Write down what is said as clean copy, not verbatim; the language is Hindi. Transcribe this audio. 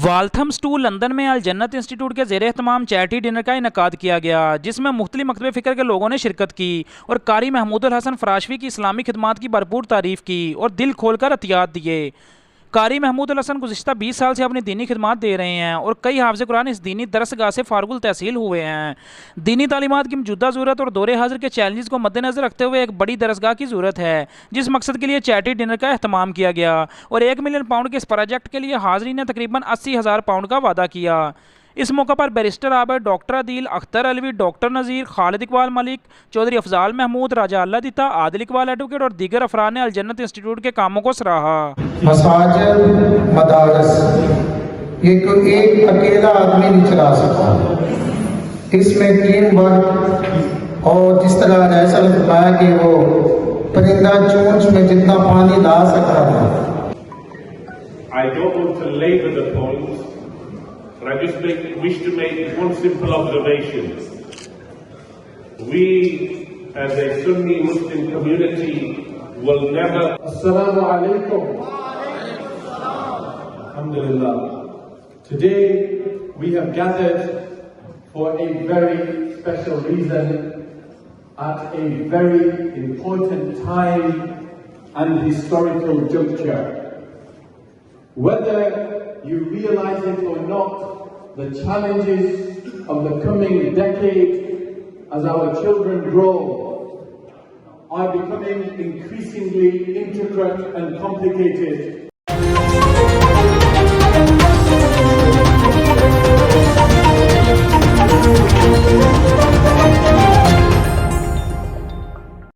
वाल्थम स्टूल लंदन में अल जन्नत इंस्टीट्यूट के ज़ेर एहतमाम चैरिटी डिनर का इनकाद किया गया, जिसमें मुख्तलिफ मकतब फ़िक्र के लोगों ने शिरकत की और कारी महमूदुल हसन फराशवी की इस्लामी खिदमात की भरपूर तारीफ़ की और दिल खोल कर अतियात दिए। कारी महमूदुल हसन गुज़िश्ता 20 साल से अपनी दीनी खिदमात दे रहे हैं और कई हाफ़िज़ कुरान इस दीनी दरसगाह से फ़ारुगुल तहसील हुए हैं। दीनी तालीमात की मौजूदा ज़रूरत और दौरे हाज़िर के चैलेंजेस को मद्देनज़र रखते हुए एक बड़ी दरसगाह की ज़रूरत है, जिस मकसद के लिए चैरिटी डिनर का अहतमाम किया गया और 1 मिलियन पाउंड के इस प्रोजेक्ट के लिए हाज़रीन ने तकरीबन 80,000 पाउंड का वादा किया। इस मौका पर barrister Abid, doctor Adeel, Akhtar Alvi, doctor Nazir, Khalid Iqbal Malik, Chaudhry Afzal Mahmood, Raja Allah Ditta, Adil Iqbal advocate और दीगर अफराद ने अल जन्नत इंस्टीट्यूट के कामों को सराहा। मसाजिद, मदारस ये कोई एक अकेला आदमी नहीं चला सकता। इसमें टीम वर्क और जिस तरह ऐसा लगता है कि वो परिंदा चोंच में जितना पानी ला सकता है। I don't want to labour the point, but I just wish to make one simple observation. We, as a Sunni Muslim community, will never. Assalamu alaikum. Alhamdulillah. Today we have gathered for a very special reason at a very important time and historical juncture. Whether you realize it or not, the challenges of the coming decade as our children grow are becoming increasingly intricate and complicated,